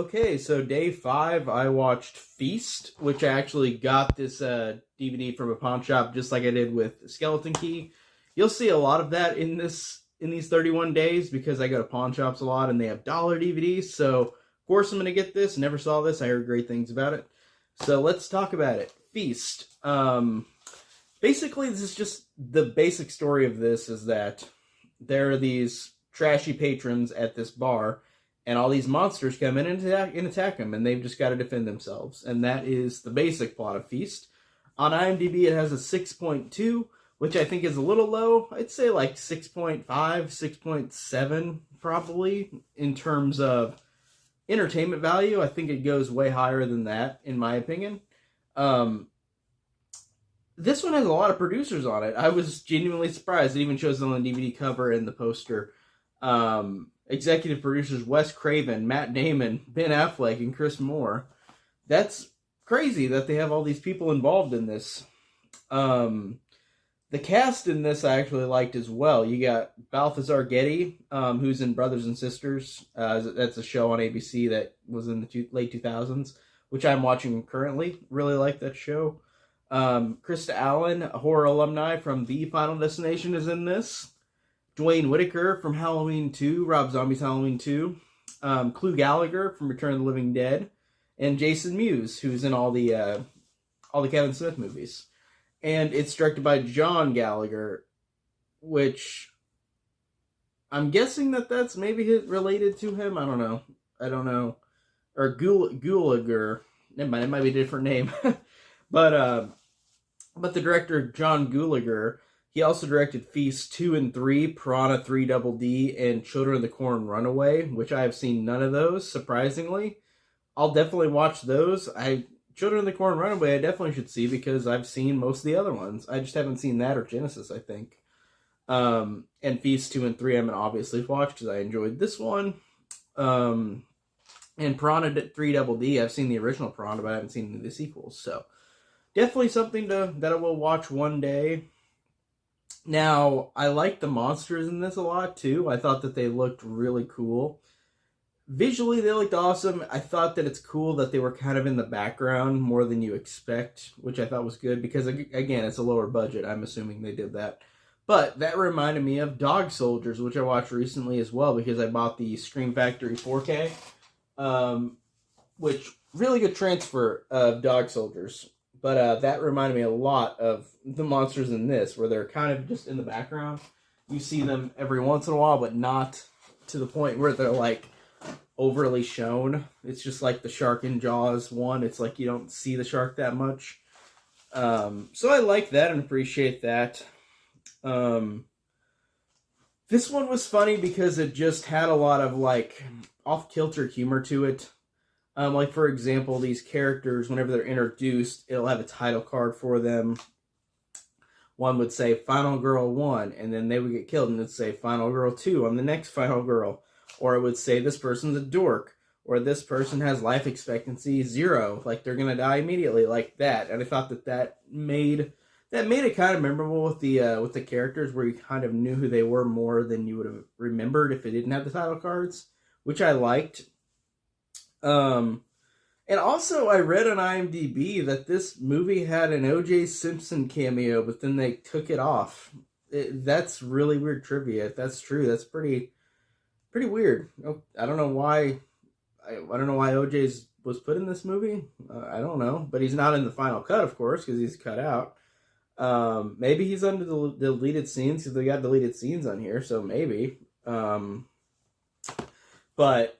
Okay, so day 5, I watched Feast, which I actually got this DVD from a pawn shop, just like I did with Skeleton Key. You'll see a lot of that in these 31 days because I go to pawn shops a lot and they have dollar DVDs. So of course I'm gonna get this. Never saw this. I heard great things about it. So let's talk about it. Feast. Basically, this is just the basic story of this is that there are these trashy patrons at this bar, and all these monsters come in and attack them, and they've just got to defend themselves. And that is the basic plot of Feast. On IMDb, it has a 6.2, which I think is a little low. I'd say like 6.5, 6.7 probably in terms of entertainment value. I think it goes way higher than that, in my opinion. This one has a lot of producers on it. I was genuinely surprised. It even shows it on the DVD cover and the poster. Executive producers Wes Craven, Matt Damon, Ben Affleck, and Chris Moore. That's crazy that they have all these people involved in this. The cast in this I actually liked as well. You got Balthazar Getty, who's in Brothers and Sisters. That's a show on ABC that was in the late 2000s, which I'm watching currently. Really like that show. Krista Allen, a horror alumni from The Final Destination, is in this. Dwayne Whitaker from Halloween 2, Rob Zombie's Halloween 2. Clu Gallagher from Return of the Living Dead. And Jason Mewes, who's in all the Kevin Smith movies. And it's directed by John Gallagher, which I'm guessing that's maybe related to him. I don't know. Or Gulager. Never mind, it might be a different name. But the director, John Gulager, he also directed Feast 2 and 3, Piranha 3 Double D, and Children of the Corn Runaway, which I have seen none of those, surprisingly. I'll definitely watch those. Children of the Corn Runaway I definitely should see because I've seen most of the other ones. I just haven't seen that or Genesis, I think. And Feast 2 and 3 I'm going to obviously watch because I enjoyed this one. And Piranha 3 Double D, I've seen the original Piranha, but I haven't seen the sequels, so definitely something that I will watch one day. Now, I like the monsters in this a lot, too. I thought that they looked really cool. Visually, they looked awesome. I thought that it's cool that they were kind of in the background more than you expect, which I thought was good because, again, it's a lower budget. I'm assuming they did that. But that reminded me of Dog Soldiers, which I watched recently as well because I bought the Scream Factory 4K, which really good transfer of Dog Soldiers. But that reminded me a lot of the monsters in this, where they're kind of just in the background. You see them every once in a while, but not to the point where they're, like, overly shown. It's just like the shark in Jaws 1. It's like you don't see the shark that much. So I like that and appreciate that. This one was funny because it just had a lot of, like, off-kilter humor to it. Like, for example, these characters, whenever they're introduced, it'll have a title card for them. One would say Final Girl 1, and then they would get killed, and it'd say Final Girl 2 on the next Final Girl. Or it would say this person's a dork, or this person has life expectancy 0, like they're going to die immediately, like that. And I thought that made it kind of memorable with the characters, where you kind of knew who they were more than you would have remembered if it didn't have the title cards, which I liked. And also I read on IMDb that this movie had an O.J. Simpson cameo, but then they took it off. That's really weird trivia. If that's true, that's pretty weird. I don't know why. I don't know why O.J. was put in this movie. I don't know, but he's not in the final cut, of course, because he's cut out. Maybe he's under the deleted scenes because they got deleted scenes on here, so maybe. But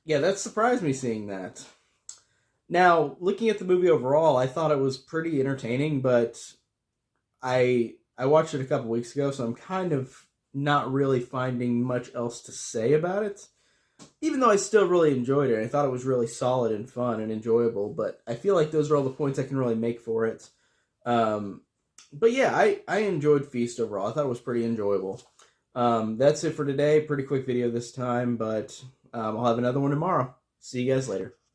yeah, that surprised me seeing that. Now, looking at the movie overall, I thought it was pretty entertaining, but I watched it a couple weeks ago, so I'm kind of not really finding much else to say about it. Even though I still really enjoyed it, I thought it was really solid and fun and enjoyable, but I feel like those are all the points I can really make for it. But yeah, I enjoyed Feast overall. I thought it was pretty enjoyable. That's it for today. Pretty quick video this time, but I'll have another one tomorrow. See you guys later.